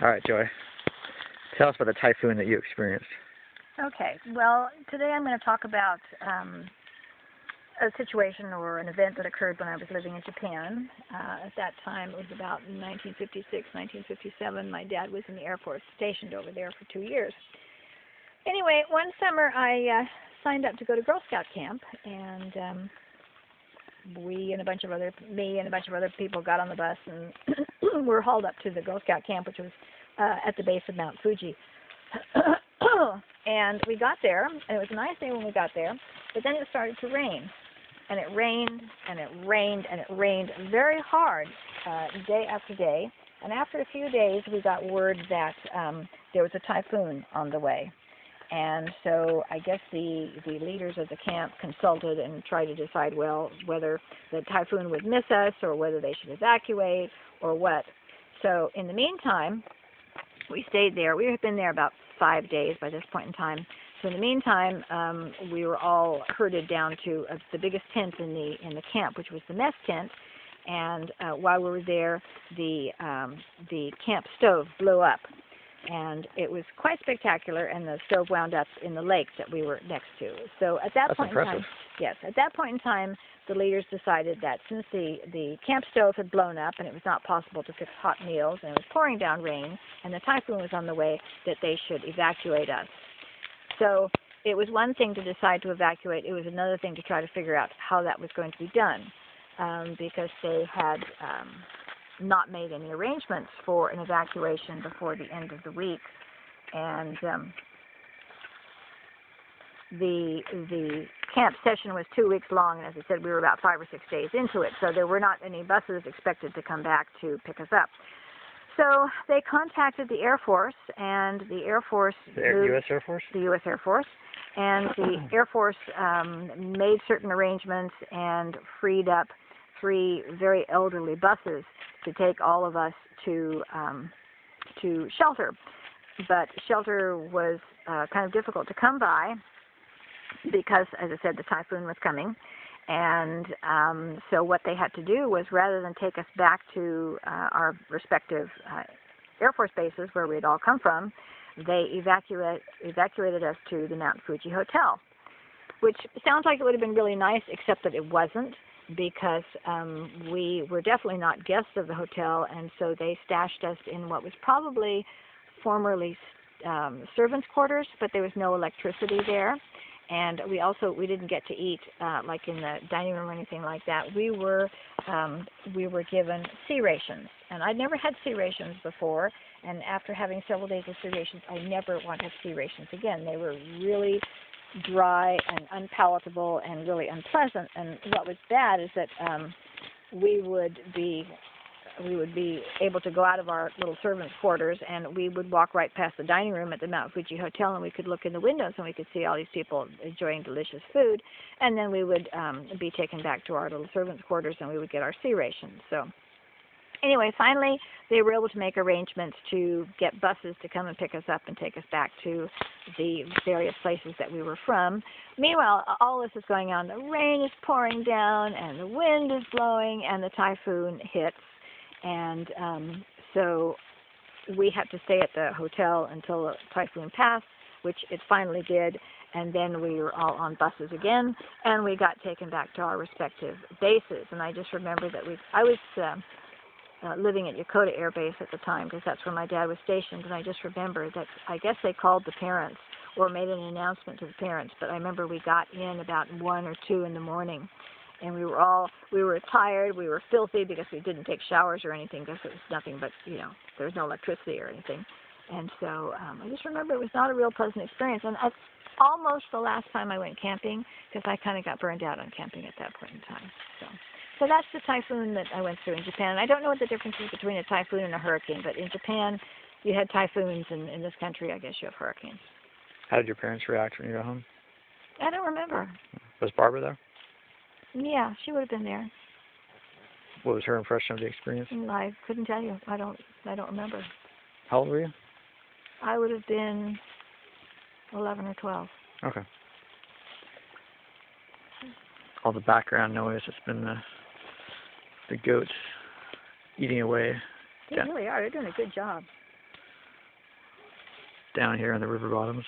All right, Joy. Tell us about the typhoon that you experienced. Okay. Well, today I'm going to talk about a situation or an event that occurred when I was living in Japan. At that time, it was about 1956, 1957. My dad was in the Air Force, stationed over there for 2 years. Anyway, one summer I signed up to go to Girl Scout camp, and me and a bunch of other people got on the bus and were hauled up to the Girl Scout camp, which was at the base of Mount Fuji. And we got there, and it was a nice day when we got there, but then it started to rain. And it rained, and it rained, and it rained very hard day after day. And after a few days, we got word that there was a typhoon on the way. And so I guess the leaders of the camp consulted and tried to decide, well, whether the typhoon would miss us or whether they should evacuate or what. So in the meantime, we stayed there. We had been there about 5 days by this point in time. So in the meantime, we were all herded down to the biggest tent in the camp, which was the mess tent. And while we were there, the camp stove blew up. And it was quite spectacular, and the stove wound up in the lake that we were next to. So at that point in time, yes, at that point in time, the leaders decided that since the camp stove had blown up and it was not possible to fix hot meals and it was pouring down rain and the typhoon was on the way, that they should evacuate us. So it was one thing to decide to evacuate. It was another thing to try to figure out how that was going to be done, because they had not made any arrangements for an evacuation before the end of the week. And the camp session was 2 weeks long, and as I said, we were about 5 or 6 days into it, so there were not any buses expected to come back to pick us up. So they contacted the Air Force, and the Air Force... The U.S. Air Force? The U.S. Air Force. And the Air Force made certain arrangements and freed up 3 very elderly buses to take all of us to shelter. But shelter was kind of difficult to come by because, as I said, the typhoon was coming. And so what they had to do was, rather than take us back to our respective Air Force bases where we had all come from, they evacuated us to the Mount Fuji Hotel, which sounds like it would have been really nice, except that it wasn't, because we were definitely not guests of the hotel, and so they stashed us in what was probably formerly servants' quarters, but there was no electricity there. And we didn't get to eat like in the dining room or anything like that. We were given sea rations, and I'd never had sea rations before. And after having several days of sea rations, I never want to have sea rations again. They were really dry and unpalatable and really unpleasant. And what was bad is that we would be able to go out of our little servants' quarters, and we would walk right past the dining room at the Mount Fuji Hotel, and we could look in the windows and we could see all these people enjoying delicious food, and then we would be taken back to our little servants' quarters and we would get our sea rations. So anyway, finally they were able to make arrangements to get buses to come and pick us up and take us back to the various places that we were from. Meanwhile, all this is going on. The rain is pouring down and the wind is blowing and the typhoon hits. And so we had to stay at the hotel until the typhoon passed, which it finally did. And then we were all on buses again, and we got taken back to our respective bases. And I just remember that I was living at Yokota Air Base at the time, because that's where my dad was stationed. And I just remember that I guess they called the parents or made an announcement to the parents. But I remember we got in about 1 or 2 in the morning. And we were tired, we were filthy because we didn't take showers or anything, because it was nothing but, there was no electricity or anything. And so I just remember it was not a real pleasant experience. And that's almost the last time I went camping, because I kind of got burned out on camping at that point in time. So that's the typhoon that I went through in Japan. I don't know what the difference is between a typhoon and a hurricane, but in Japan you had typhoons, and in this country I guess you have hurricanes. How did your parents react when you got home? I don't remember. Was Barbara there? Yeah, she would have been there. What was her impression of the experience? I couldn't tell you. I don't remember. How old were you? I would have been 11 or 12. Okay. All the background noise has been the goats eating away They really are. They're doing a good job. down here in the river bottoms.